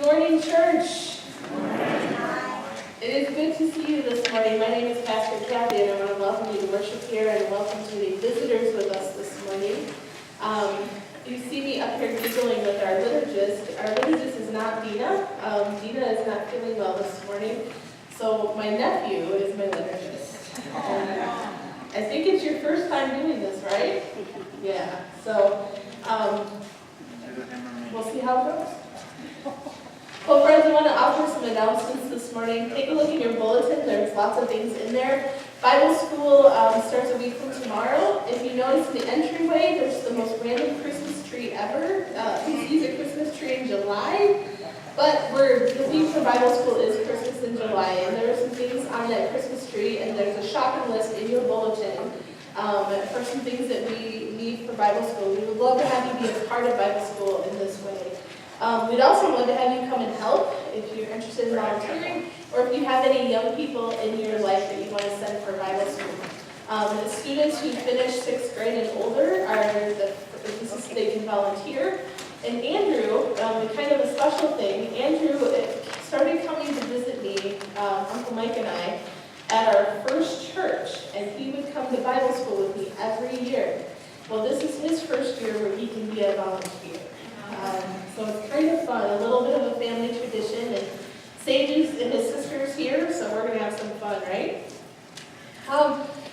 morning, church. It is good to see you this morning. My name is Pastor Kathy, and I want to welcome you to worship here and welcome to the visitors with us this morning. You see me up here giggling with our liturgist. Our liturgist is not Dina. Dina is not feeling well this morning, so my nephew is my liturgist. And I think it's your first time doing this, right? Yeah. So we'll see how it goes. Well, friends, I want to offer some announcements this morning. Take a look in your bulletin. There's lots of things in there. Bible school starts a week from tomorrow. If you notice in the entryway, there's the most random Christmas tree ever. Who sees a Christmas tree in July? But the theme for Bible school is Christmas in July, and there are some things on that Christmas tree, and there's a shopping list in your bulletin for some things that we need for Bible school. We would love to have you be a part of Bible school in this way. We'd also love to have you come and help if you're interested in volunteering, or if you have any young people in your life that you want to send for Bible school. The students who finish 6th grade and older they can volunteer. And Andrew, kind of a special thing, Andrew started coming to visit me, Uncle Mike and I, at our first church, and he would come to Bible school with me every year. Well, this is his first year where he can be a volunteer. So it's kind of fun, a little bit of a family tradition, and Sage and his sister's here, so we're going to have some fun, right?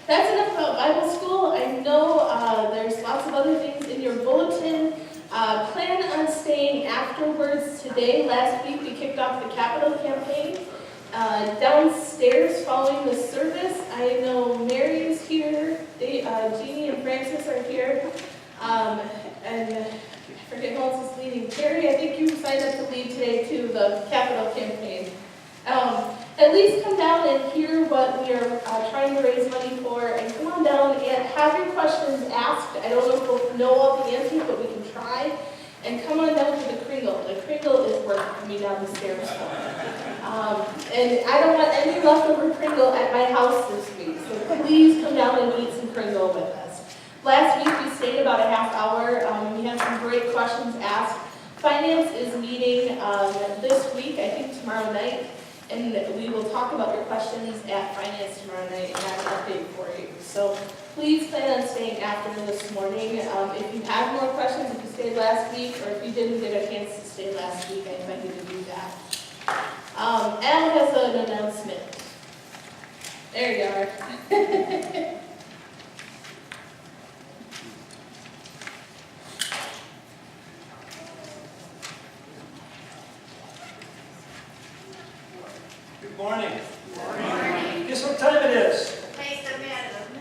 That's enough about Bible school. I know there's lots of other things in your bulletin. Plan on staying afterwards today. Last week we kicked off the capital campaign. Downstairs following the service, I know Mary is here, Jeannie and Francis are here, and I forget who else is leading. Terry, I think you signed up to lead today too, the capital campaign. At least come down and hear what we are trying to raise money for, and come on down and have your questions asked. I don't know if we'll know all the answers, but we can try. And come on down to the Kringle. The Kringle is worth coming down the stairs for. And I don't want any leftover Kringle at my house this week, so please come down and eat some Kringle with us. Last week we stayed about a half hour. We had some great questions asked. Finance is meeting this week, I think tomorrow night, and we will talk about your questions at Finance tomorrow night and have an update for you. So please plan on staying after this morning. If you have more questions, if you stayed last week, or if you didn't get a chance to stay last week, I invite you to do that. Al has an announcement. There you are. Good morning. Good morning. Guess what time it is? Taste of medicine.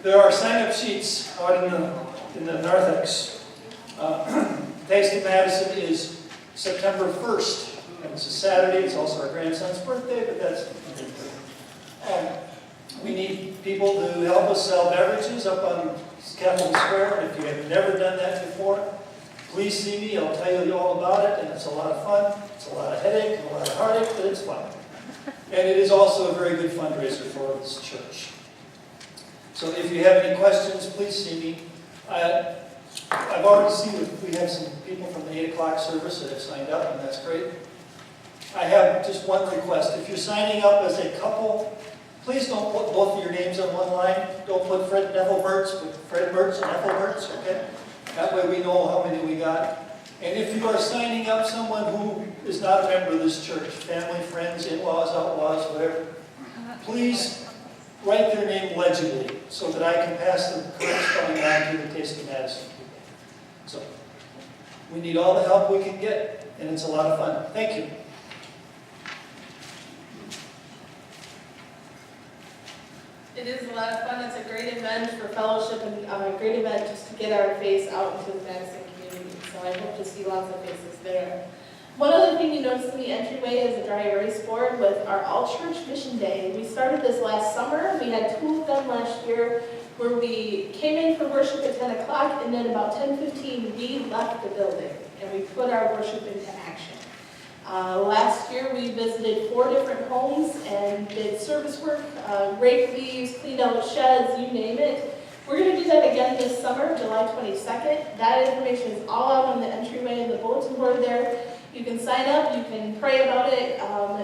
There are sign-up sheets out in the narthex. Taste of Madison is September 1st, and it's a Saturday. It's also our grandson's birthday, but that's we need people to help us sell beverages up on Capitol Square. And if you have never done that before, please see me. I'll tell you all about it, and it's a lot of fun. It's a lot of headache, a lot of heartache, but it's fun. And it is also a very good fundraiser for this church. So if you have any questions, please see me. I've already seen that we have some people from the 8 o'clock service that have signed up, and that's great. I have just one request. If you're signing up as a couple, please don't put both of your names on one line. Don't put Fred and Ethel Mertz, but Fred Mertz and Ethel Mertz, okay? That way we know how many we got. And if you are signing up someone who is not a member of this church, family, friends, in-laws, outlaws, whatever, please write their name legibly so that I can pass the correct spelling on to the Taste of Madison people. So, we need all the help we can get, and it's a lot of fun. Thank you. It is a lot of fun. It's a great event for fellowship and a great event just to get our face out into the Madison community. So I hope to see lots of faces there. One other thing you notice in the entryway is a dry erase board with our all-church mission day. We started this last summer. We had 2 of them last year where we came in for worship at 10 o'clock, and then about 10:15 we left the building and we put our worship into action. Last year we visited 4 different homes and did service work, raked leaves, cleaned out sheds, you name it. We're going to do that again this summer, July 22nd. That information is all out on the entryway and the bulletin board there. You can sign up, you can pray about it.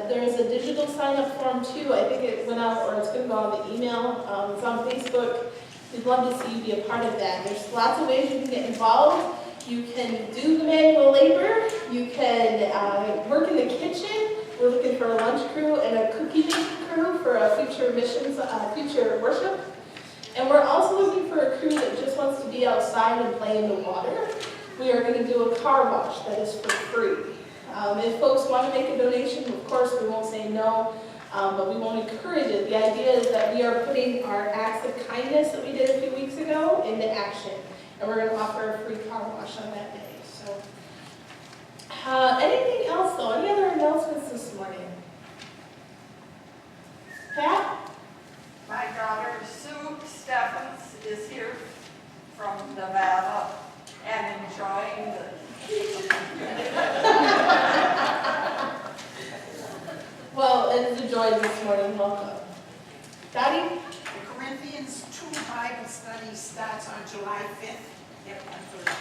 There's a digital sign-up form too. I think it went out, or it's going to go on the email. It's on Facebook. We'd love to see you be a part of that. There's lots of ways you can get involved. You can do the manual labor. You can work in the kitchen. We're looking for a lunch crew and a cookie making crew for a future missions, future worship. And we're also looking for a crew that just wants to be outside and play in the water. We are going to do a car wash that is for free. If folks want to make a donation, of course, we won't say no, but we won't encourage it. The idea is that we are putting our acts of kindness that we did a few weeks ago into action. And we're going to offer a free car wash on that day. So, anything else though? Any other announcements this morning? Pat? My daughter Sue Steffens is here from Nevada and enjoying the Well, it's a joy this morning. Welcome. Dottie? The Corinthians 2 Bible study starts on July 5th. Yep, that's what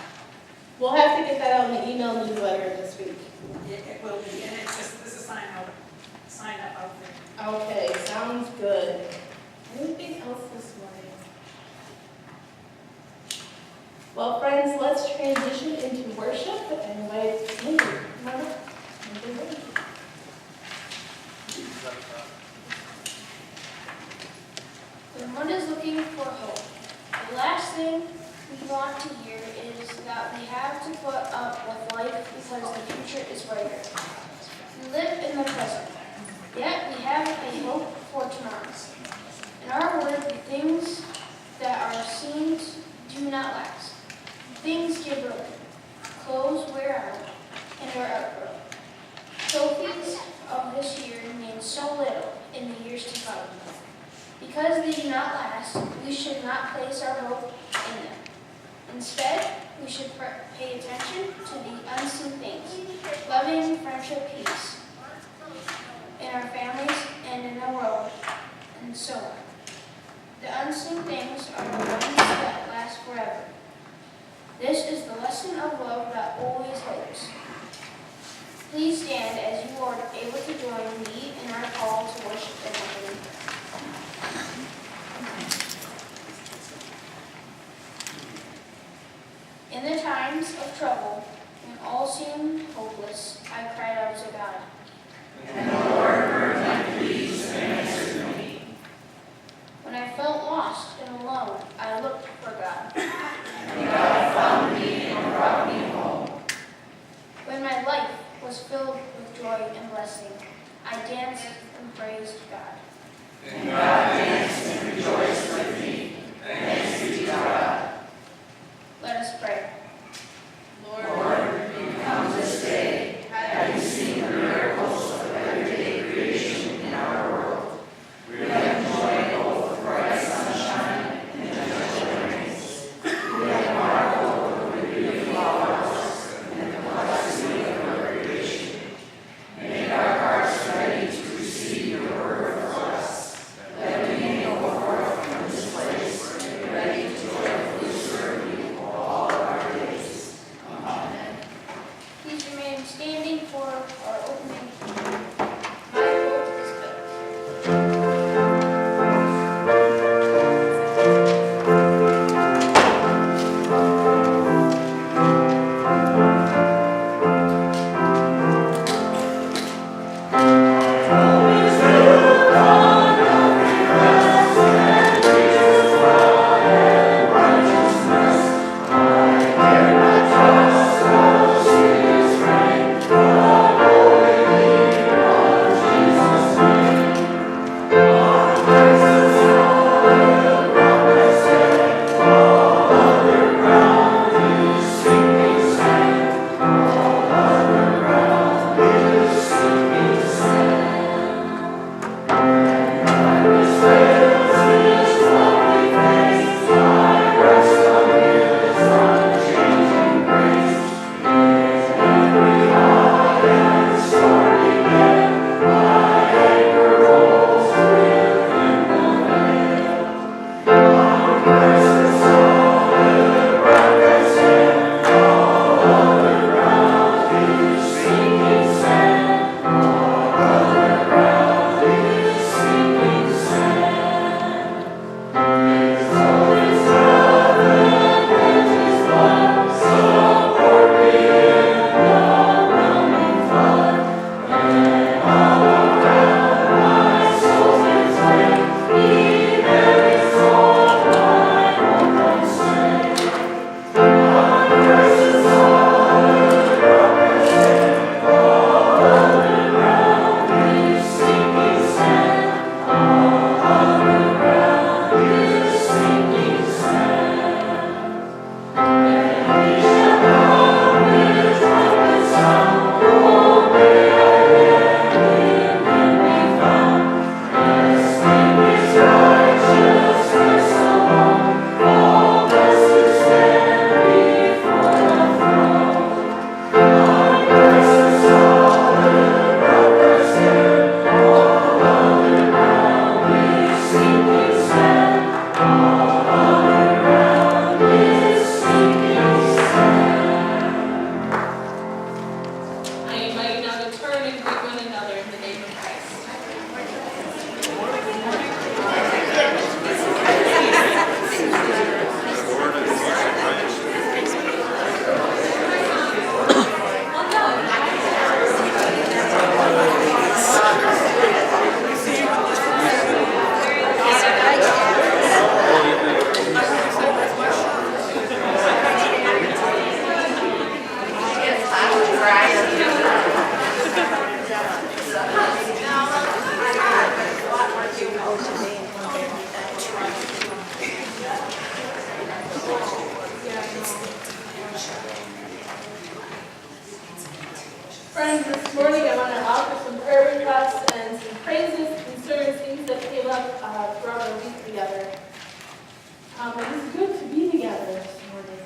We'll have to get that out in the email newsletter this week. it will be, and it's just, this is sign up out there. Okay, sounds good. Anything else this morning? Well, friends, let's transition into worship and invite Lindsay. Come on up. When one is looking for hope, the last thing we want to hear is that we have to put up with life because the future is brighter. We live in the present, yet we have a hope for tomorrow. In our word, the things that are seen do not last. Things give way. Clothes wear out and are outgrown. Trophies of this year mean so little in the years to come. Because they do not last, we should not place our hope in them. Instead, we should pay attention to the unseen things, loving, friendship, peace, in our families and in the world, and so on. The unseen things are the ones that last forever. This is the lesson of love that always hopes. Please stand as you are able to join me in our call to worship the Lord. In the times of trouble, when all seemed hopeless, I cried out to God. and the Lord heard my pleas and answered me. When I felt lost and alone, I looked for God. And God found me and brought me home. When my life was filled with joy and blessing, I danced and praised God. And God danced and rejoiced with me. Thanks be to God. Let us pray. Lord, you come this day, having seen the miracles of everyday creation in our world. We have enjoyed both the bright sunshine and the gentle rains. We have marveled over the beauty of flowers and the complexity of your creation. Make our hearts ready to receive your word for us. Let throughout our week together. It is good to be together this morning.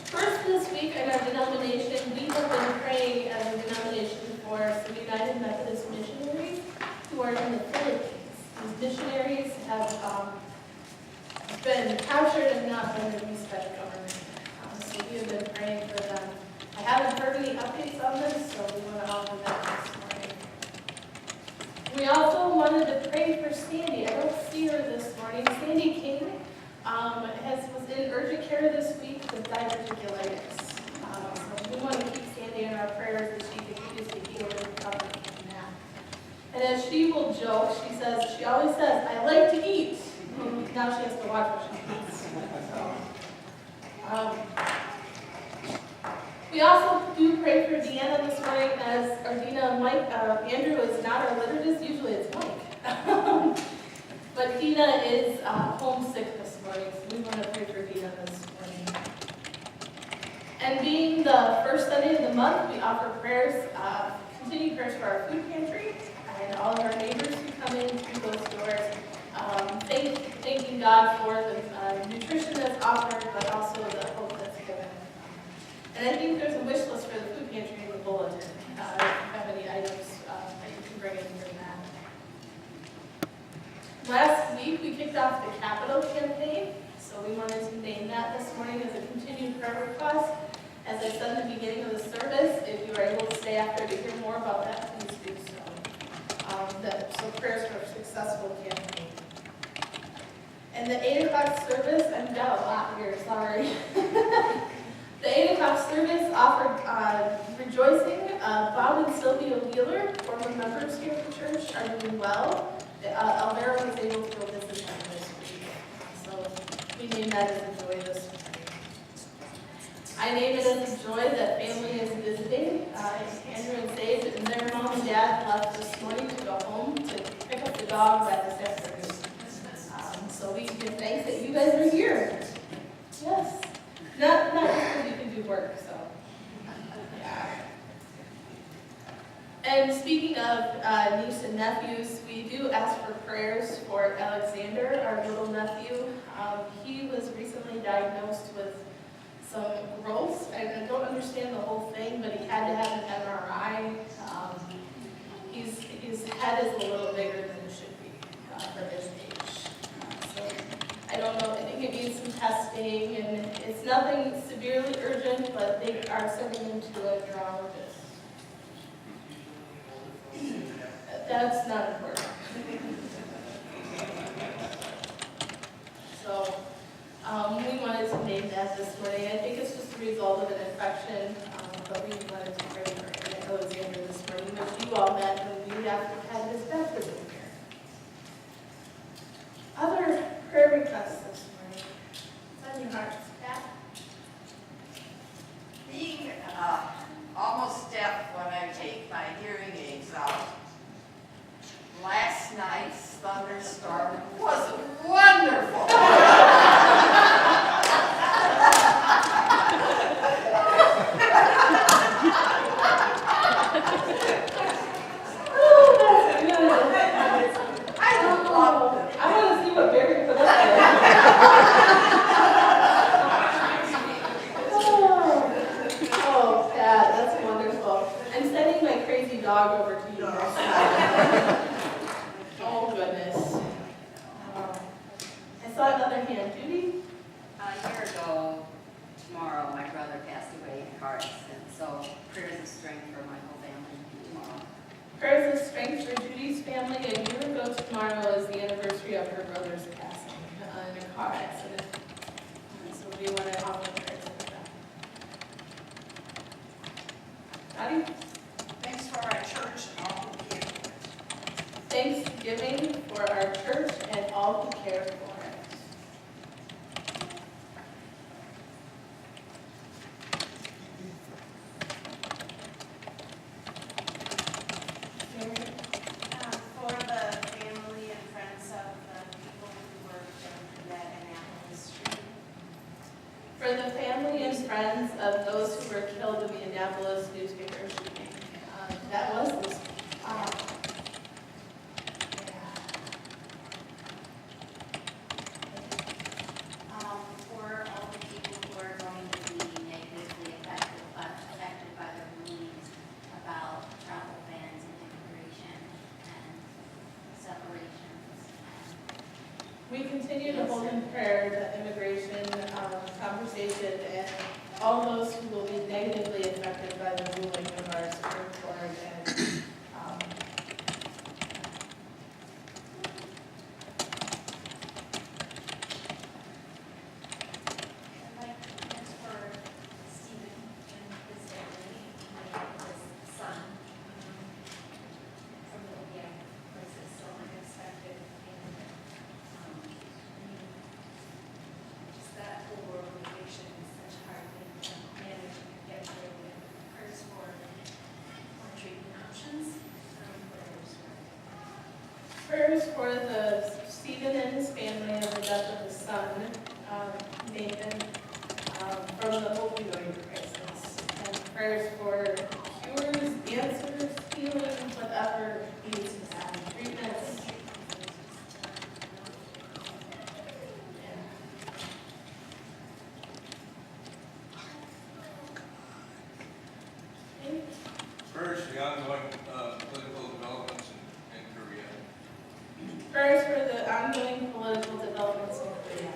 First this week in our denomination, we have been praying as a denomination for some United Methodist missionaries who are in the Philippines. These missionaries have been captured and not been released by the government. So we have been praying for them. I haven't heard any updates on this, so we want to offer that this morning. We also wanted to pray for Sandy. I don't see her this morning. Sandy King was in urgent care this week with diverticulitis. So we want to keep Sandy in our prayers that she continues to heal and recover from that. And as she will joke, she always says, I like to eat. Now she has to watch what she eats. We also do pray for Deanna this morning, as Andrew is not our liturgist. Usually it's Mike. But Dina is homesick this morning, so we want to pray for Dina this morning. And being the first Sunday of the month, we offer prayers, continued prayers for our food pantry and all of our neighbors who come in through those doors. Thanking God for the nutrition that's offered, but also the hope that's given. And I think there's a wish list for the food pantry in the bulletin. If you have any items that you can bring in from that. Last week, we kicked off the Capital campaign, so we wanted to name that this morning as a continued prayer request. As I said in the beginning of the service, if you are able to stay after to hear more about that, please do so. So prayers for a successful campaign. And the 8 o'clock service, I've got a lot here, sorry. The 8 o'clock service offered rejoicing. Bob and Sylvia Wheeler, former members here at the church, are doing well. Alvera was able to go visit them this week. So we named that as a joy this morning. I named it as a joy that family is visiting. Andrew and Sage and their mom and dad left this morning to go home to pick up the dog by this afternoon. So we give thanks that you guys are here. Yes. Not just because you can do work, so. Yeah. And speaking of niece and nephews, we do ask for prayers for Alexander, our little nephew. He was recently diagnosed with some growths. I don't understand the whole thing, but he had to have an MRI. His head is a little bigger than it should be for his age. I don't know, I think it needs some testing, and it's nothing severely urgent, but they are sending him to a neurologist. That's not important. So, we wanted to name that this morning. I think it's just a result of an infection, but we wanted to pray for Alexander this morning, which you all met when we had his baptism here. Other prayer requests this morning. What's on your hearts, Pat? Being almost deaf when I take my hearing aids out, last night's thunderstorm was wonderful. Dog over to you. Oh, goodness. I saw another hand. Judy? A year ago, tomorrow, my brother passed away in a car accident, so prayers of strength for my whole family tomorrow. Prayers of strength for Judy's family. A year ago tomorrow is the anniversary of her brother's passing in a car accident. So we want to offer prayers for that. Patty? Thanks for our church and all who care for it. Thanksgiving for our church and all who care for it. For the family and friends of the people who were killed in that Annapolis shooting. For the family and friends of those who were killed in the Annapolis newspaper shooting. That was this week. Yeah. We continue to hold in prayer the immigration conversation and all those who will be negatively affected by the ruling of our Supreme Court and I'd like to transfer Stephen and his family, his son, from the OPM places, so unexpected. And just that whole world of addiction is such a hard thing to manage and get through. And prayers for more treatment options. prayers for the Stephen and his family and the death of his son, Nathan, from the opioid crisis. And prayers for cures, answers, healing, whatever needs to happen, treatments. Yeah. First, the ongoing political developments in Korea. Prayers for the ongoing political developments in Korea.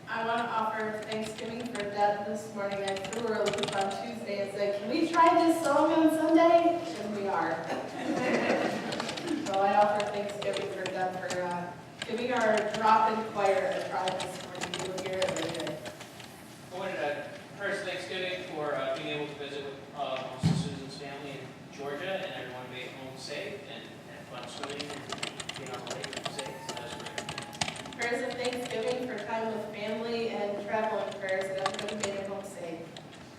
I want to offer Thanksgiving for Deb this morning. I threw her a loop on Tuesday and said, can we try this song on Sunday? And we are. So I offer Thanksgiving for Deb for giving our drop-in choir a try this morning. You will hear it later. I wanted to first Thanksgiving for being able to visit with Susan's family in Georgia, and everyone made it home safe and had fun swimming and being on the lake safe. So that's great. Prayers of Thanksgiving for time with family and traveling prayers that everybody made it home safe.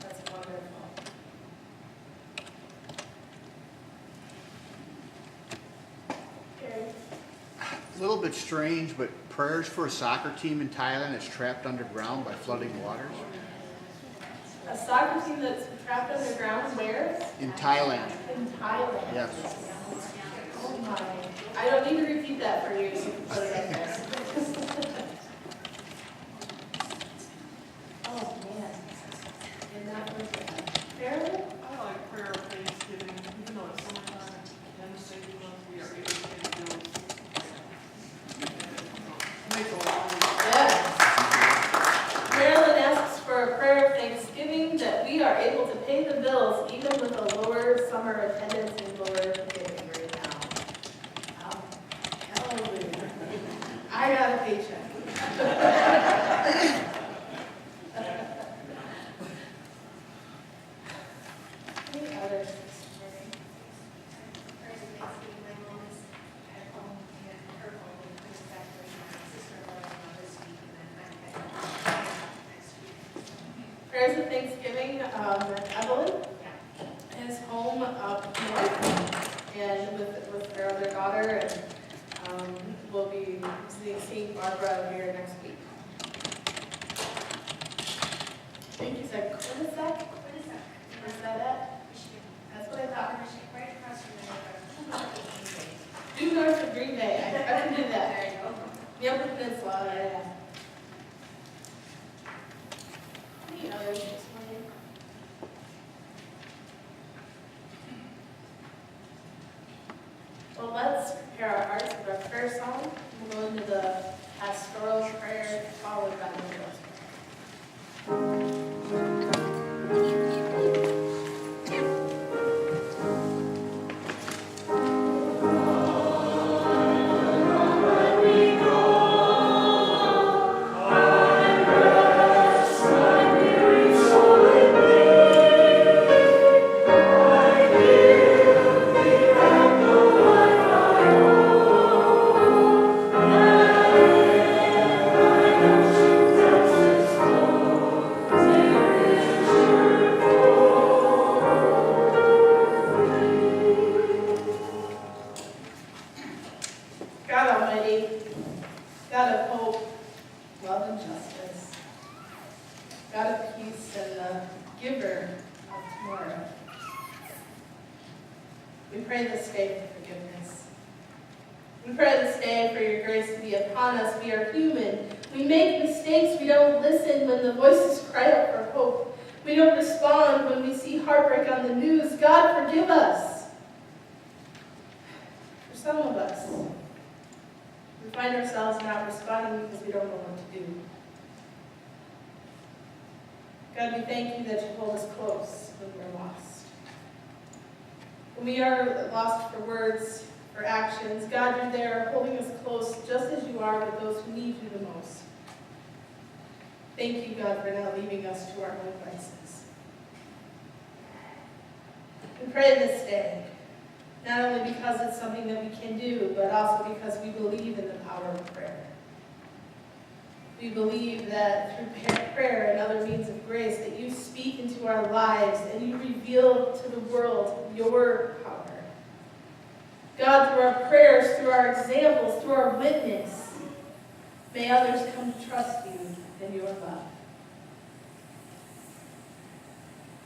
That's wonderful. Gary? A little bit strange, but prayers for a soccer team in Thailand that's trapped underground by flooding waters. A soccer team that's trapped underground where? In Thailand, In Thailand. yes. Oh my. I don't need to repeat that for you. You can put it up there. Oh man. And that was Carolyn? I like prayer of Thanksgiving, even though it's summertime and the safety month, we are able to pay bills. It makes a lot of Yes. Marilyn asks for a prayer of thanksgiving that we are able to pay the bills even with a lower summer attendance and lower giving right now. Hallelujah. I got a paycheck. Any others this morning? Prayers of Thanksgiving, my mom is at home and her home and comes back with my sister-in-law this week and then I'm heading next week. Prayers of thanksgiving, Evelyn is home up north and with her other daughter, and we'll be seeing Barbara here next week. I think you said Quinnipiac? Is that it? That's what I thought. Right across from the Due north of Green Bay. I can do that. There you go. The Upper Peninsula, yeah. Any others this morning? Well, let's prepare our hearts with our prayer song. We'll go into the pastoral prayer followed by the Lord's Prayer. God Almighty, God of hope, love, and justice, God of peace and the giver of tomorrow. We pray this day for forgiveness. We pray this day for your grace to be upon us. We are human. We make mistakes. We don't listen when the voices cry out for hope. We don't respond when we see heartbreak on the news. God, forgive us. For some of us, we find ourselves not responding because we don't know what to do. God, we thank you that you hold us close when we're lost. When we are lost for words, for actions, God, you're there holding us close just as you are with those who need you the most. Thank you, God, for not leaving us to our own devices. We pray this day, not only because it's something that we can do, but also because we believe in the power of prayer. We believe that through prayer and other means of grace that you speak into our lives and you reveal to the world your power. God, through our prayers, through our examples, through our witness, may others come to trust you and your love.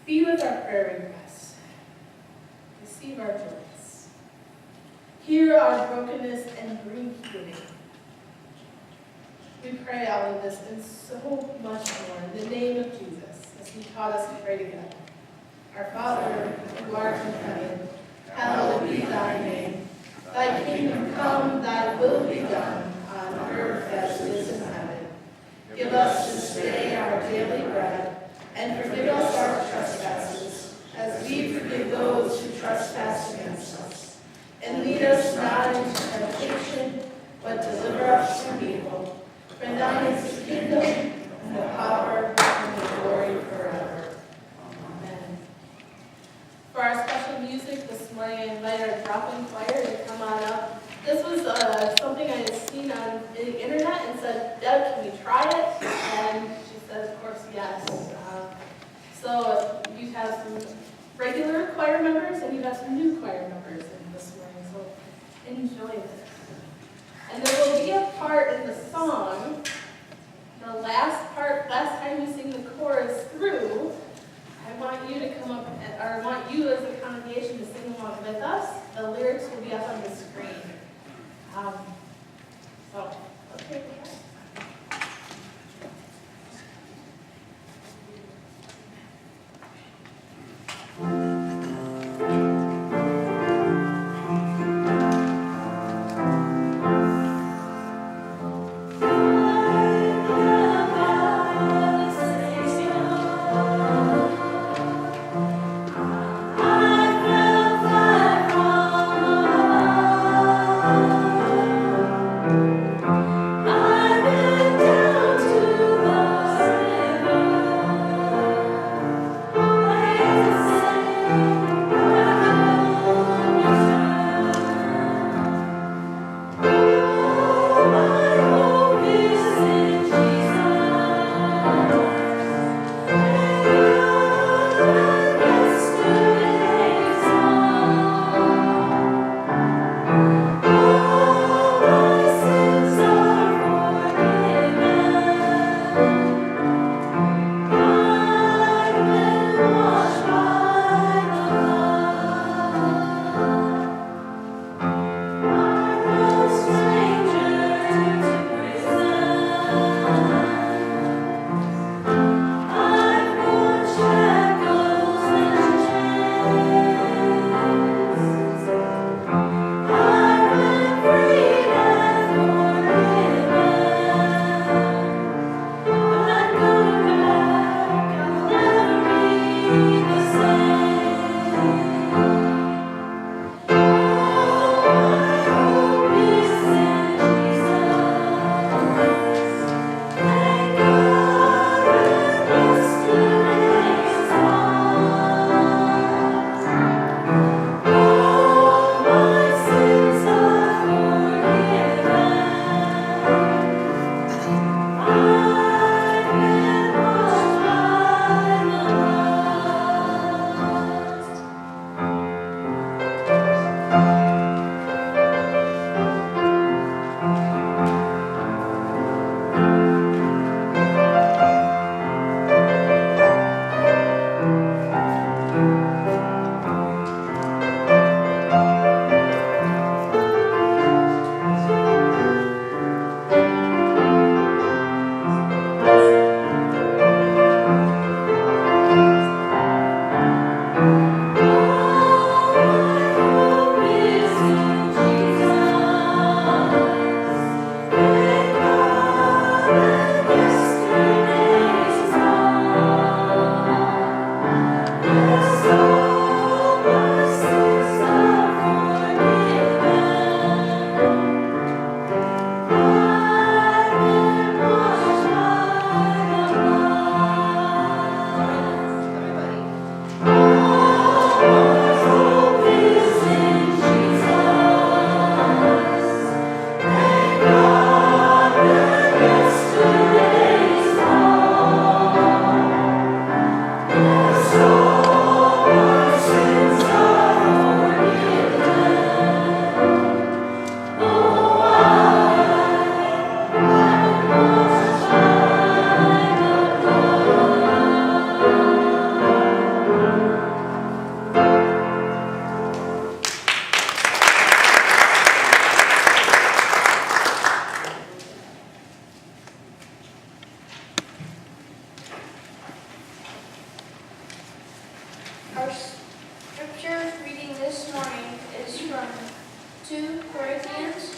Be with our prayer requests. Receive our joys. Hear our brokenness and bring healing. We pray all of this and so much more in the name of Jesus, as he taught us to pray together. Our Father, who art in heaven, hallowed be thy name. Thy kingdom come, thy will be done, on earth as it is in heaven. Give us this day our daily bread, and forgive us our trespasses, as we forgive those who trespass against us. And lead us not into temptation, but deliver us from evil. For thine is the kingdom, and the power, and the glory forever. Amen. For our special music this morning, I invite our drop-in choir to come on up. This was something I had seen on the internet and said, Deb, can we try it? And she said, of course, yes. So you have some regular choir members and you have some new choir members in this morning, so enjoy this. And there will be a part in the song, the last part, last time you sing the chorus through, I want you to come up, or I want you as a congregation to sing along with us. The lyrics will be up on the screen. So, okay. I fell far from above. Our scripture reading this morning is from 2 Corinthians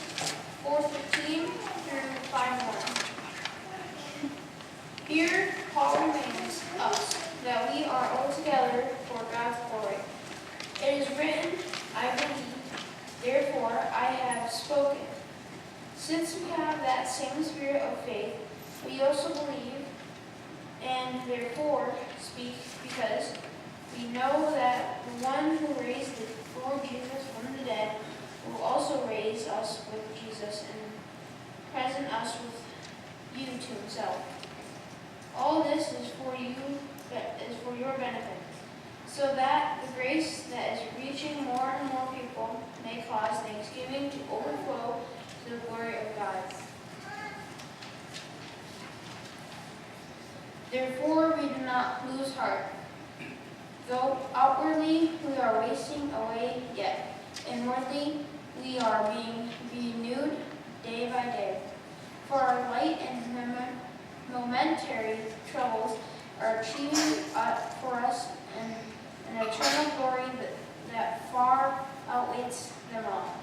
4:15 through 5:1. Here Paul reminds us that we are all together for God's glory. It is written, I believe, therefore I have spoken. Since we have that same spirit of faith, we also believe and therefore speak, because we know that the one who raised the Lord Jesus from the dead will also raise us with Jesus and present us with you to himself. All this is for you, is for your benefit, so that the grace that is reaching more and more people may cause thanksgiving to overflow to the glory of God. Therefore we do not lose heart. Though outwardly we are wasting away, yet inwardly we are being renewed day by day. For our light and momentary troubles are achieving for us an eternal glory that far outweighs them all.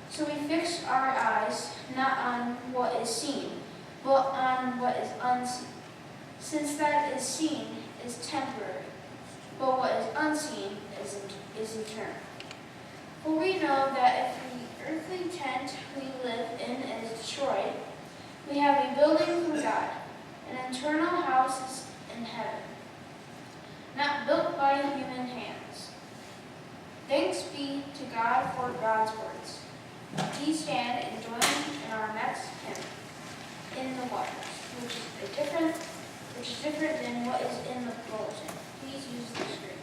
So we fix our eyes not on what is seen, but on what is unseen. Since that is seen is temporary, but what is unseen is eternal. For we know that if the earthly tent we live in is destroyed, we have a building from God, an eternal house in heaven, not built by human hands. Thanks be to God for God's words. Please stand and join in our next hymn, In the Waters, which is different than what is in the bulletin. Please use the screen.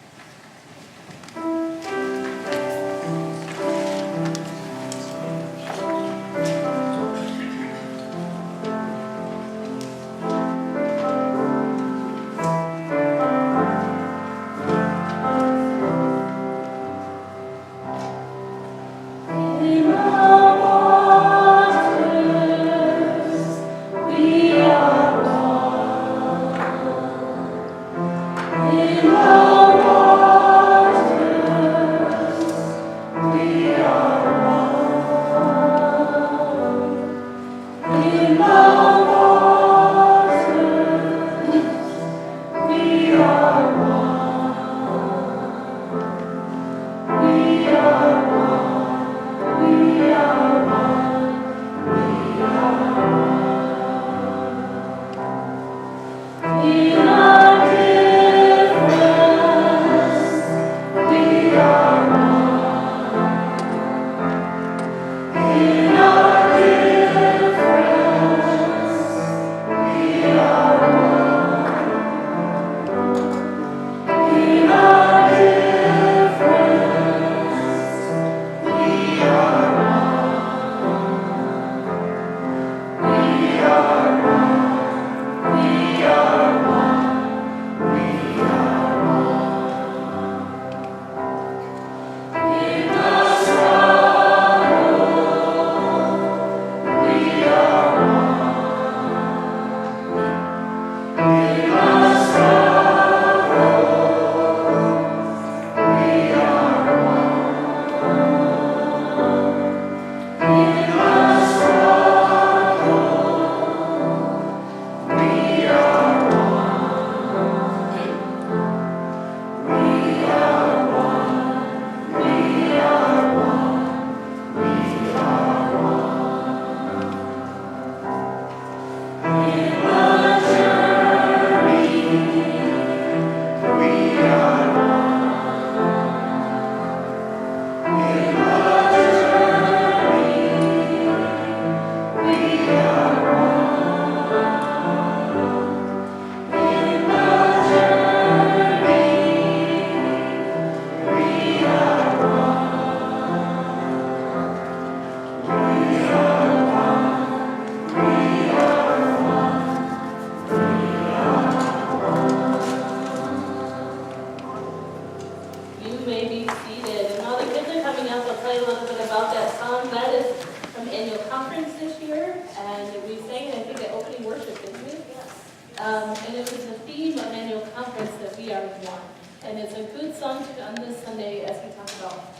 And it was the theme of annual conference that we are one. And it's a good song to end this Sunday as we talk about.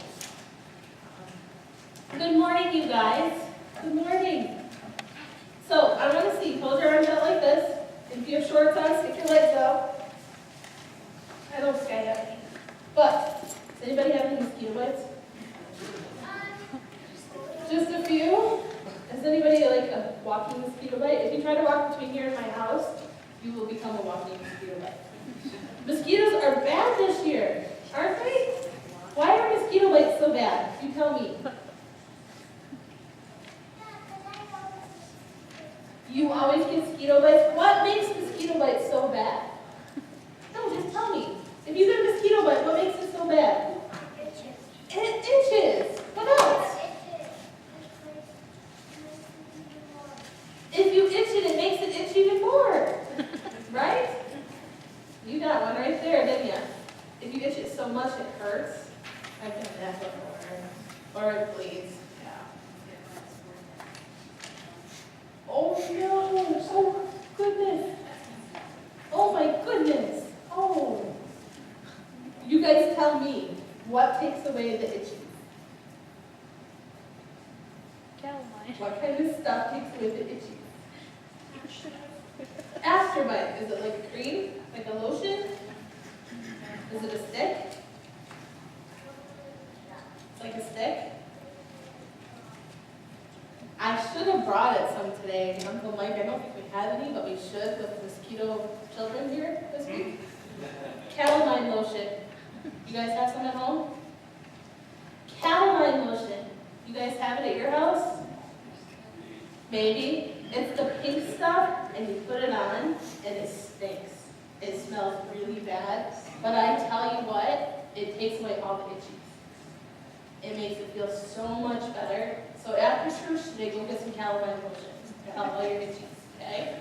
Good morning, you guys. Good morning. So I want to see, hold your arms out like this. If you have shorts on, stick your legs out. I don't sky have any. But, does anybody have any mosquito bites? Just a few? Is anybody like a walking mosquito bite? If you try to walk between here and my house, you will become a walking mosquito bite. Mosquitoes are bad this year, aren't they? Why are mosquito bites so bad? You tell me. You always get mosquito bites? What makes mosquito bites so bad? No, just tell me. If you get a mosquito bite, what makes it so bad? It itches. What else? If you itch it, it makes it itch even more. Right? You got one right there, didn't you? If you itch it so much it hurts. I've done that before. Or it bleeds. Yeah. Oh no! Oh goodness! Oh my goodness! Oh! You guys tell me, what takes away the itching? What kind of stuff takes away the itching? Afterbite. Is it like a cream? Like a lotion? Is it a stick? It's like a stick? I should have brought it some today. Uncle Mike, I don't think we have any, but we should with mosquito children here this week. Calamine lotion. You guys have some at home? Calamine lotion. You guys have it at your house? Maybe. It's the pink stuff, and you put it on, and it stinks. It smells really bad. But I tell you what, it takes away all the itchies. It makes it feel so much better. So after church today, go get some calamine lotion to help all your itchies, okay?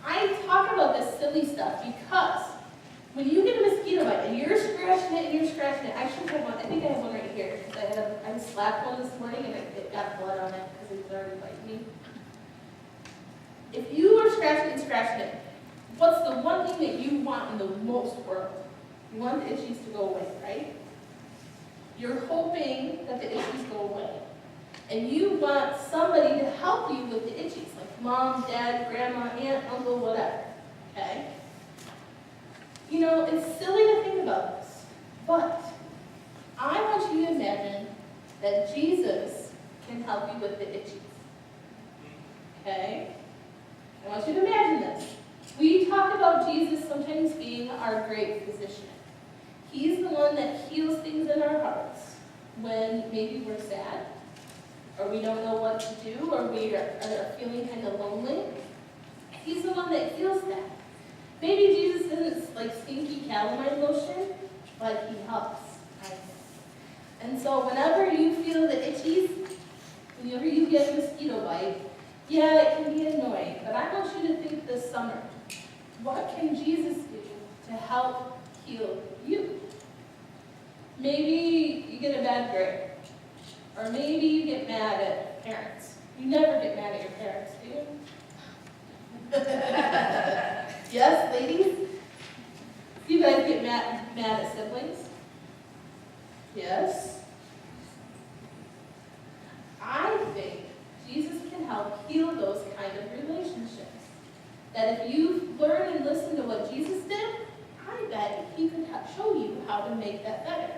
I talk about this silly stuff because when you get a mosquito bite and you're scratching it, I should have one. I think I have one right here because I slapped one this morning and it got blood on it because it was already biting me. If you are scratching it, what's the one thing that you want in the most world? You want the itchies to go away, right? You're hoping that the itchies go away. And you want somebody to help you with the itchies, like mom, dad, grandma, aunt, uncle, whatever, okay? You know, it's silly to think about this, but I want you to imagine that Jesus can help you with the itchies, okay? I want you to imagine this. We talk about Jesus sometimes being our great physician. He's the one that heals things in our hearts when maybe we're sad, or we don't know what to do, or we are feeling kind of lonely. He's the one that heals that. Maybe Jesus isn't like stinky calamine lotion, but he helps. Right? And so whenever you feel the itchies, whenever you get a mosquito bite, yeah, it can be annoying, but I want you to think this summer, what can Jesus do to help heal you? Maybe you get a bad grade, or maybe you get mad at parents. You never get mad at your parents, do you? Yes, ladies? You guys get mad at siblings? Yes? I think Jesus can help heal those kind of relationships. That if you learn and listen to what Jesus did, I bet he could show you how to make that better.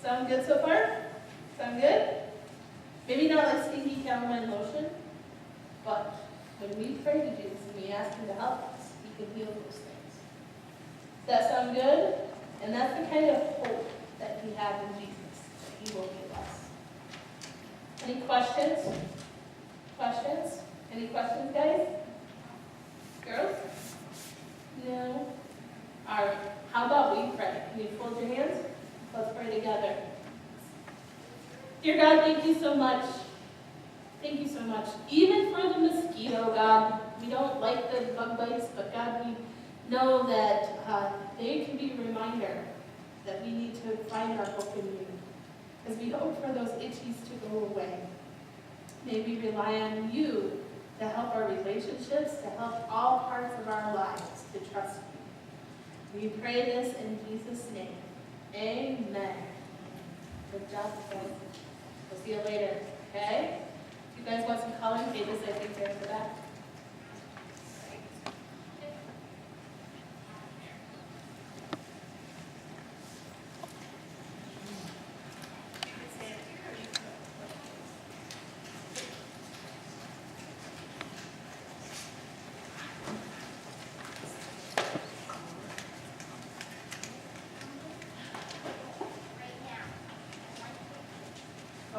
Sound good so far? Sound good? Maybe not like stinky calamine lotion, but when we pray to Jesus and we ask him to help us, he can heal those things. Does that sound good? And that's the kind of hope that we have in Jesus, that he will give us. Any questions? Questions? Any questions, guys? Girls? No? All right. How about we pray? Can you fold your hands? Let's pray together. Dear God, thank you so much. Thank you so much. Even for the mosquito, God, we don't like the bug bites, but God, we know that they can be a reminder that we need to find our hope in you. Because we hope for those itchies to go away. May we rely on you to help our relationships, to help all parts of our lives to trust you. We pray this in Jesus' name. Amen. Good job, guys. We'll see you later, okay? If you guys want some coloring pages, I think they're in the back.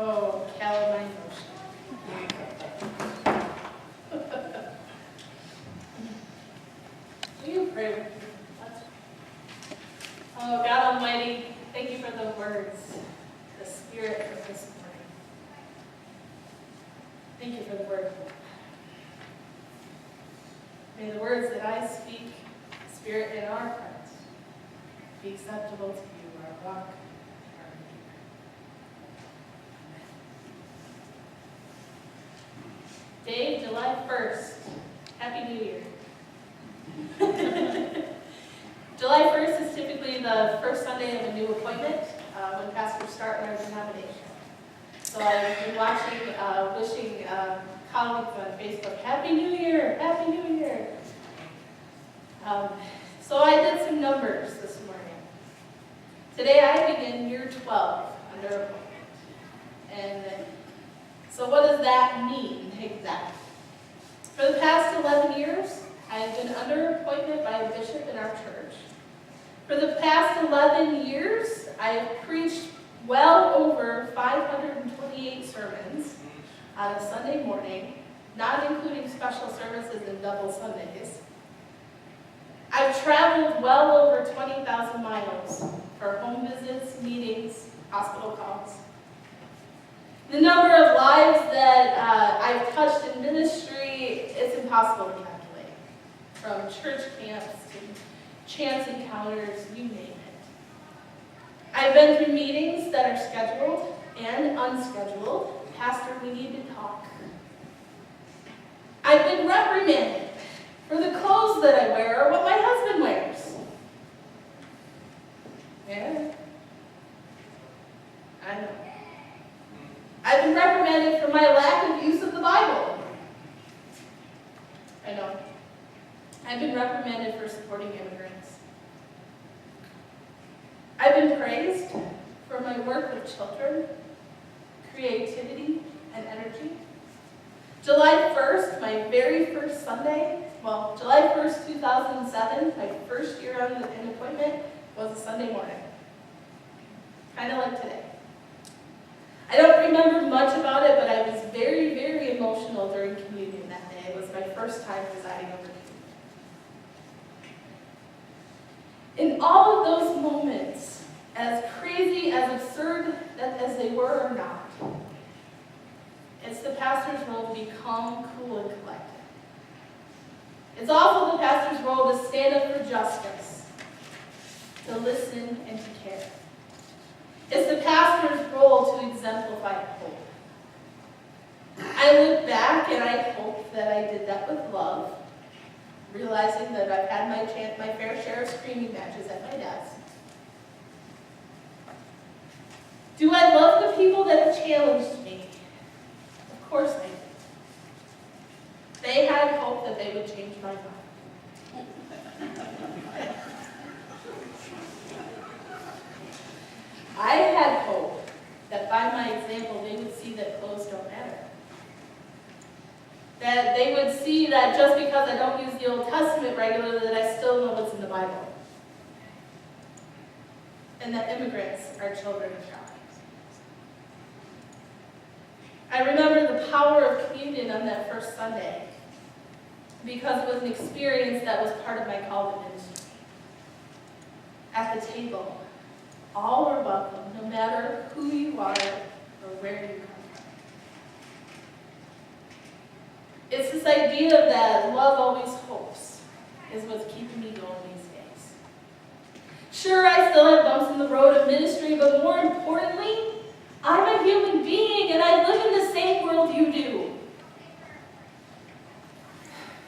Oh, calamine motion. Will you pray with me? Oh, God Almighty, thank you for the words, the spirit of this morning. Thank you for the word. May the words that I speak, Spirit in our hearts, be acceptable to you, our rock. Dave, July 1st. Happy New Year. July 1st is typically the first Sunday of a new appointment when pastors start in our denomination. So I've been watching, wishing colleagues on Facebook, Happy New Year, Happy New Year. So I did some numbers this morning. Today I begin year 12 under appointment. And so what does that mean exactly? For the past 11 years, I have been under appointment by a bishop in our church. For the past 11 years, I have preached well over 528 sermons on a Sunday morning, not including special services and double Sundays. I've traveled well over 20,000 miles for home visits, meetings, hospital calls. The number of lives that I've touched in ministry, it's impossible to calculate. From church camps to chance encounters, you name it. I've been through meetings that are scheduled and unscheduled. Pastor, we need to talk. I've been reprimanded for the clothes that I wear or what my husband wears. Yeah, I know. I've been reprimanded for my lack of use of the Bible. I know. I've been reprimanded for supporting immigrants. I've been praised for my work with children, creativity, and energy. July 1st, my very first Sunday, well, July 1st, 2007, my first year on an appointment, was a Sunday morning. Kind of like today. I don't remember much about it, but I was very, very emotional during communion that day. It was my first time presiding over communion. In all of those moments, as crazy, as absurd as they were or not, it's the pastor's role to be calm, cool, and collected. It's also the pastor's role to stand up for justice, to listen, and to care. It's the pastor's role to exemplify hope. I look back and I hope that I did that with love, realizing that I've had my fair share of screaming matches at my desk. Do I love the people that have challenged me? Of course I do. They had hope that they would change my mind. I had hope that by my example they would see that clothes don't matter. That they would see that just because I don't use the Old Testament regularly, that I still know what's in the Bible. And that immigrants are children of God. I remember the power of communion on that first Sunday because it was an experience that was part of my call to ministry. At the table, all are welcome, no matter who you are or where you come from. It's this idea that love always hopes is what's keeping me going these days. Sure, I still have bumps in the road of ministry, but more importantly, I'm a human being and I live in the same world you do.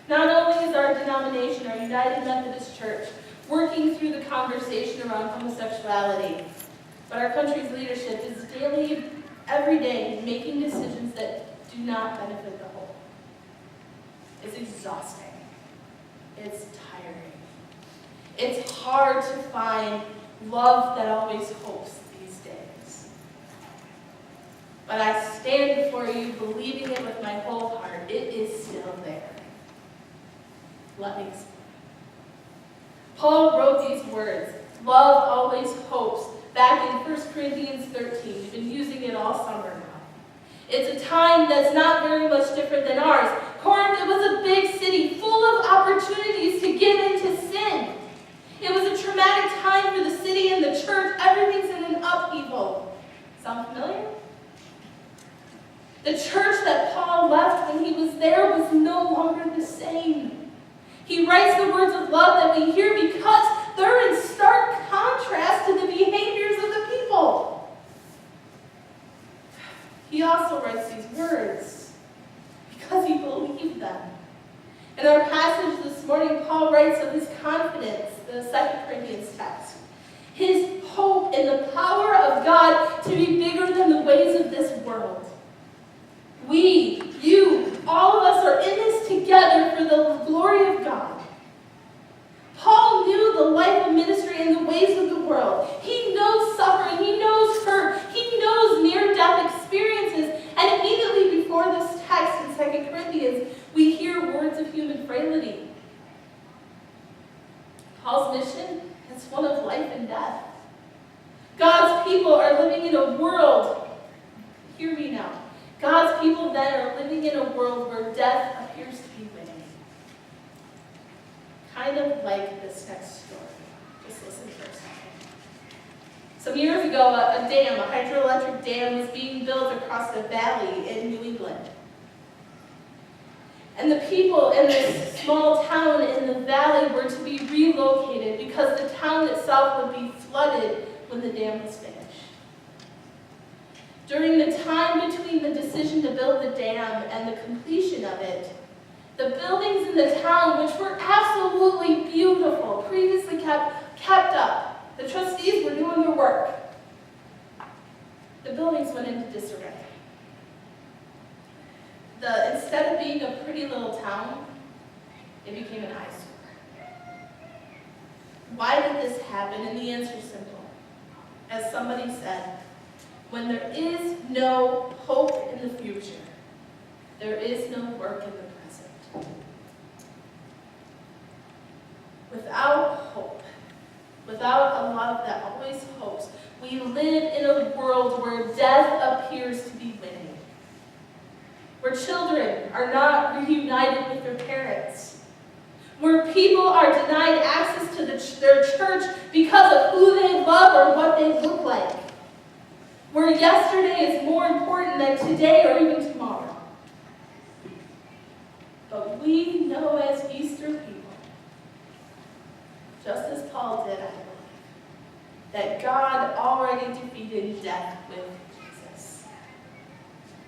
Not only is our denomination, our United Methodist Church, working through the conversation around homosexuality. But our country's leadership is daily, every day, making decisions that do not benefit the whole. It's exhausting. It's tiring. It's hard to find love that always hopes these days. But I stand before you believing it with my whole heart. It is still there. Let me explain. Paul wrote these words, "Love always hopes," back in 1 Corinthians 13. We've been using it all summer now. It's a time that's not very much different than ours. Corinth, it was a big city full of opportunities to give into sin. It was a traumatic time for the city and the church. Everything's in an upheaval. Sound familiar? The church that Paul left when he was there was no longer the same. He writes the words of love that we hear because they're in stark contrast to the behaviors of the people. He also writes these words because he believed them. In our passage this morning, Paul writes of his confidence, the 2 Corinthians text. His hope in the power of God to be bigger than the ways of this world. We, you, all of us are in this together for the glory of God. Paul knew the life of ministry and the ways of the world. He knows suffering. He knows hurt. He knows near-death experiences. And immediately before this text in 2 Corinthians, we hear words of human frailty. Paul's mission is one of life and death. God's people are living in a world, hear me now, God's people then are living in a world where death appears to be winning. Kind of like this next story. Just listen for a second. Some years ago, a hydroelectric dam, was being built across a valley in New England. And the people in this small town in the valley were to be relocated because the town itself would be flooded when the dam was finished. During the time between the decision to build the dam and the completion of it, the buildings in the town, which were absolutely beautiful, previously kept up. The trustees were doing their work. The buildings went into disarray. Instead of being a pretty little town, it became an eyesore. Why did this happen? And the answer is simple. As somebody said, when there is no hope in the future, there is no work in the present. Without hope, without a love that always hopes, we live in a world where death appears to be winning. Where children are not reunited with their parents. Where people are denied access to their church because of who they love or what they look like. Where yesterday is more important than today or even tomorrow. But we know as Easter people, just as Paul did, I believe, that God already defeated death with Jesus.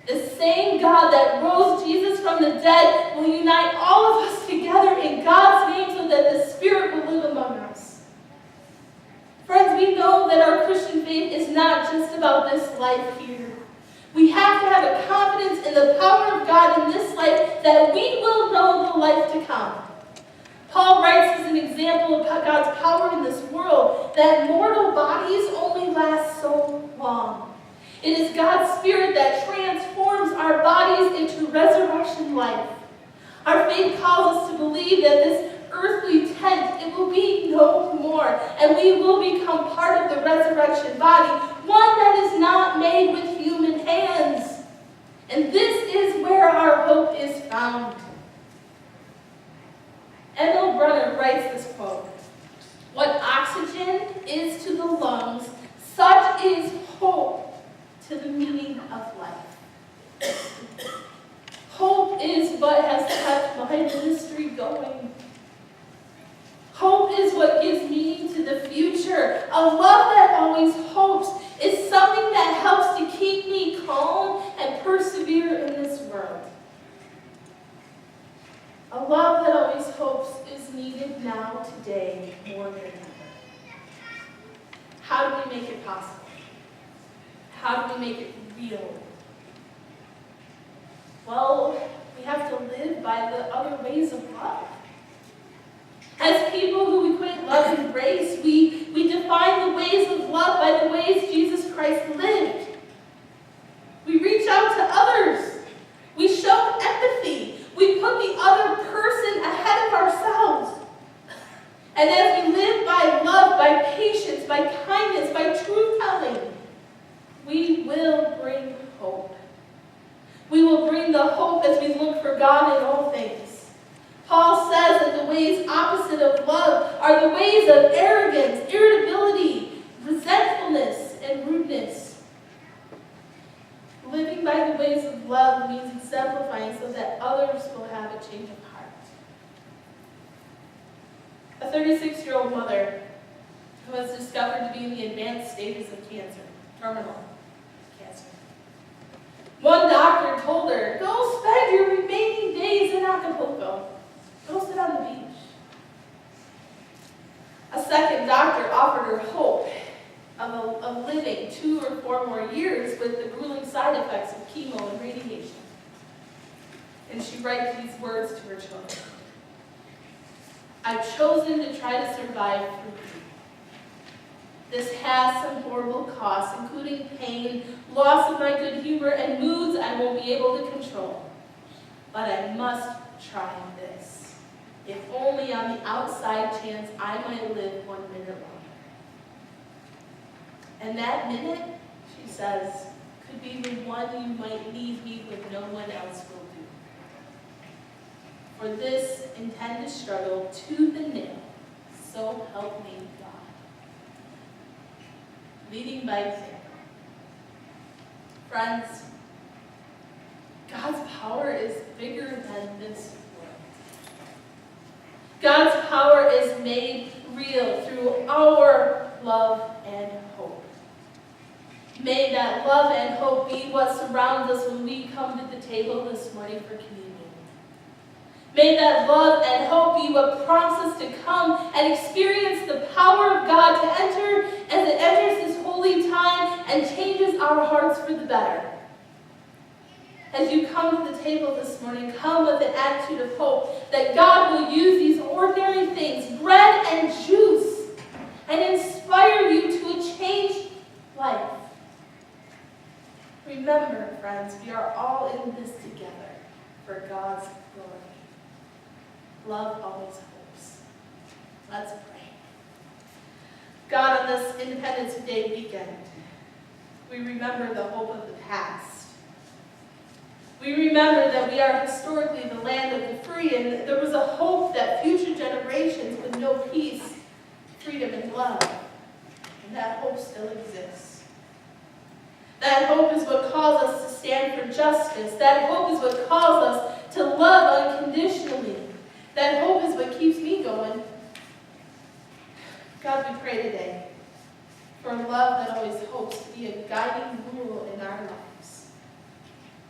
The same God that rose Jesus from the dead will unite all of us together in God's name so that the Spirit will live among us. Friends, we know that our Christian faith is not just about this life here. We have to have a confidence in the power of God in this life that we will know the life to come. Paul writes as an example of God's power in this world that mortal bodies only last so long. It is God's Spirit that transforms our bodies into resurrection life. Our faith calls us to believe that this earthly tent, it will be no more, and we will become part of the resurrection body, one that is not made with human hands. And this is where our hope is found. Emil Brunner writes this quote, "What oxygen is to the lungs, such is hope to the meaning of life." Hope is what has kept my ministry going. Hope is what gives meaning to the future. A love that always hopes is something that helps to keep me calm and persevere in this world. A love that always hopes is needed now, today, more than ever. how do we make it possible? How do we make it real? Well, we have to live by the other ways of love. As people who equate love and grace, we define the ways of love by the ways Jesus Christ lived. We reach out to others. We show empathy. We put the other person ahead of ourselves. And as we live by love, by patience, by kindness, by truth-telling, we will bring hope. We will bring the hope as we look for God in all things. Paul says that the ways opposite of love are the ways of arrogance, irritability, resentfulness, and rudeness. Living by the ways of love means exemplifying so that others will have a change of heart. A 36-year-old mother who was discovered to be in the advanced stages of cancer, terminal cancer. One doctor told her, go spend your remaining days in Acapulco. Go sit on the beach. A second doctor offered her hope of living 2 or 4 more years with the grueling side effects of chemo and radiation. And she writes these words to her children. I've chosen to try to survive through you. This has some horrible costs, including pain, loss of my good humor, and moods I won't be able to control. But I must try this, if only on the outside chance I might live 1 minute longer. And that minute, she says, could be the one you might leave me with no one else will do. For this intend to struggle tooth and nail, so help me God. Leading by example. Friends, God's power is bigger than this world. God's power is made real through our love and hope. May that love and hope be what surrounds us when we come to the table this morning for communion. May that love and hope be what prompts us to come and experience the power of God to enter as it enters this holy time and changes our hearts for the better. As you come to the table this morning, come with an attitude of hope that God will use these ordinary things, bread and juice, and inspire you to a changed life. Remember, friends, we are all in this together for God's glory. Love always hopes. Let's pray. God, on this Independence Day weekend, we remember the hope of the past. We remember that we are historically the land of the free, and there was a hope that future generations would know peace, freedom, and love. And that hope still exists. That hope is what calls us to stand for justice. That hope is what calls us to love unconditionally. That hope is what keeps me going. God, we pray today for a love that always hopes to be a guiding rule in our lives.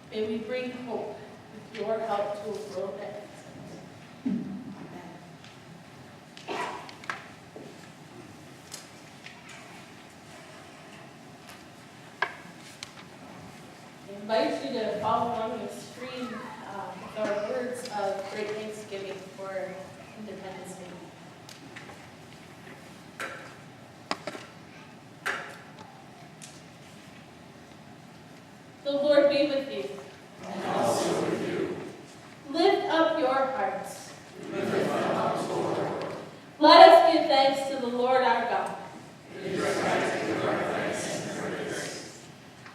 May we bring hope with your help to a world that needs it. Amen. I invite you to follow along the screen with our words of great thanksgiving for Independence Day. The Lord be with you. And also with you. Lift up your hearts. Lift them up to the Lord. Let us give thanks to the Lord our God. It is right to give our thanks and praise.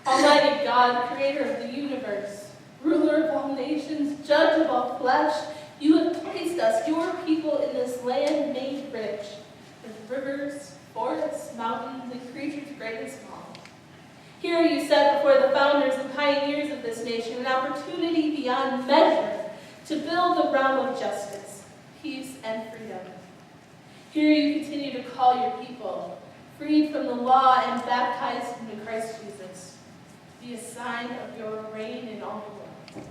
Almighty God, creator of the universe, ruler of all nations, judge of all flesh, you have placed us, your people, in this land made rich, with rivers, forests, mountains, and creatures great and small. Here you set before the founders and pioneers of this nation an opportunity beyond measure to build a realm of justice, peace, and freedom. Here you continue to call your people, freed from the law and baptized into Christ Jesus, be a sign of your reign in all the world.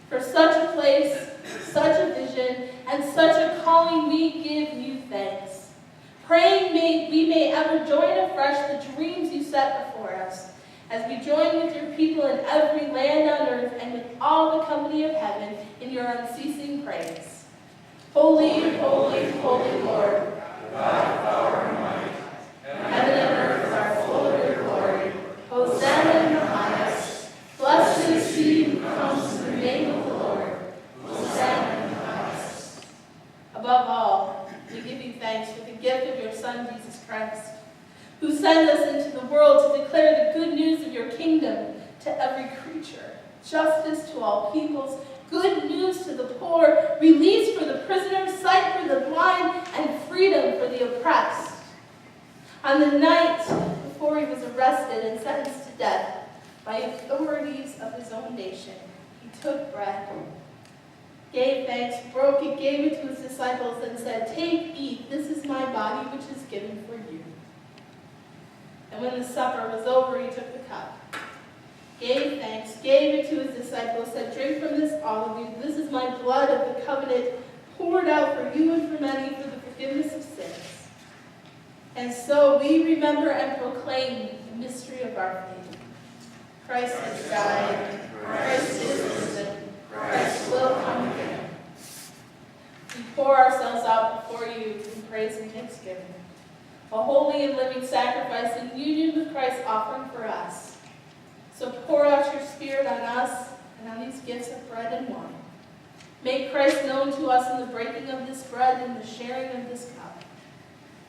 For such a place, such a vision, and such a calling, we give you thanks. praying we may ever join afresh the dreams you set before us, as we join with your people in every land on earth and with all the company of heaven in your unceasing praise. Holy, holy, holy Lord, God of power and might, heaven and earth are full of your glory. Hosanna in the highest. Blessed is he who comes in the name of the Lord. Hosanna in the highest. Above all, we give you thanks for the gift of your Son, Jesus Christ, who sent us into the world to declare the good news of your kingdom to every creature, justice to all peoples, good news to the poor, release for the prisoners, sight for the blind, and freedom for the oppressed. On the night before he was arrested and sentenced to death by authorities of his own nation, he took bread, gave thanks, broke it, gave it to his disciples, and said, "Take, eat, this is my body which is given for you." And when the supper was over, he took the cup, gave thanks, gave it to his disciples, said, "Drink from this, all of you. This is my blood of the covenant, poured out for you and for many for the forgiveness of sins." And so we remember and proclaim the mystery of our faith. Christ has died. Christ is risen. Christ will come again. We pour ourselves out before you in praise and thanksgiving, a holy and living sacrifice in union with Christ's offering for us. So pour out your Spirit on us and on these gifts of bread and wine. Make Christ known to us in the breaking of this bread and the sharing of this cup.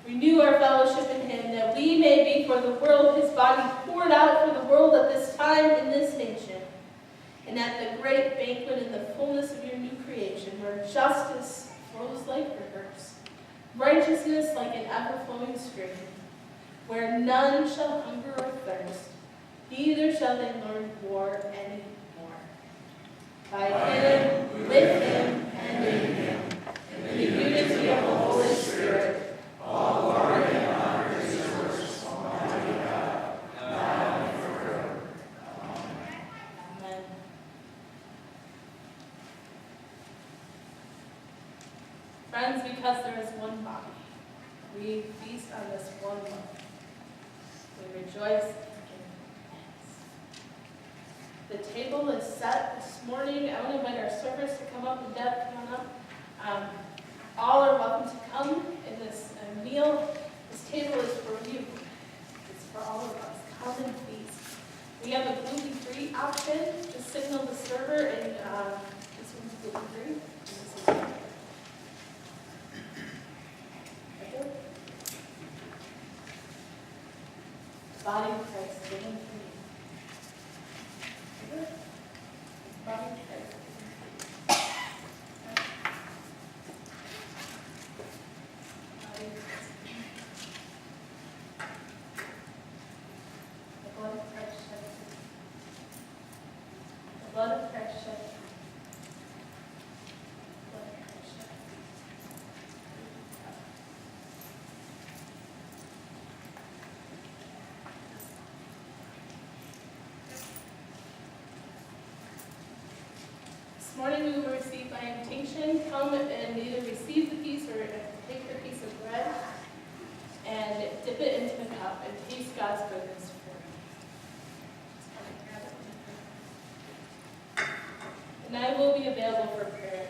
Renew our fellowship in him, that we may be for the world his body poured out for the world at this time in this nation, and at the great banquet in the fullness of your new creation, where justice flows like rivers, righteousness like an ever-flowing stream, where none shall hunger or thirst, neither shall they learn war any more. By him, with him, and in him, in the unity of the Holy Spirit, all glory and honor is yours, Almighty God, now and forever. Amen. Friends, because there is one body, we feast on this one love. We rejoice and give thanks. The table is set this morning. I want to invite our servers to come up, and Deb, come on up. All are welcome to come in this meal. This table is for you. It's for all of us. Come and feast. We have a gluten-free option. Just signal the server, and this one's gluten-free. And this is right there. The body of Christ given for you. Right there. The body of Christ. Blood of Christ shed. Blood of Christ shed. This morning we will receive by invitation. Come and either receive the piece or take the piece of bread and dip it into the cup and taste God's goodness for you. And I will be available for prayer.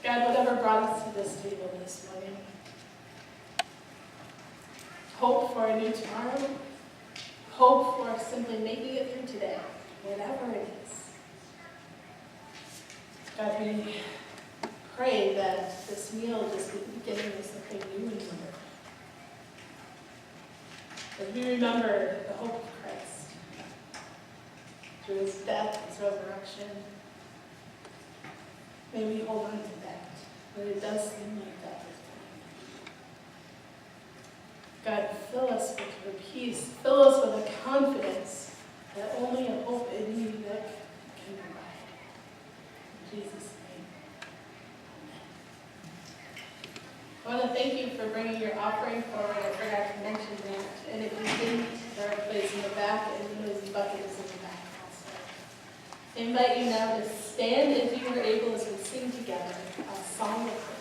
God, whatever brought us to this table this morning, hope for a new tomorrow, hope for simply making it through today, whatever it is. God, we pray that this meal just be the beginning of something new and wonderful. As we remember the hope of Christ through his death, his resurrection, may we hold on to that when it does seem like that is coming. God, fill us with your peace. Fill us with a confidence that only a hope in you that can provide. In Jesus' name, amen. I want to thank you for bringing your offering forward. I forgot to mention that. And if you didn't, there are places in the back, and those buckets in the back also. I invite you now to stand if you were able as we sing together a song of hope.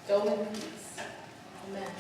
Go in peace. Amen.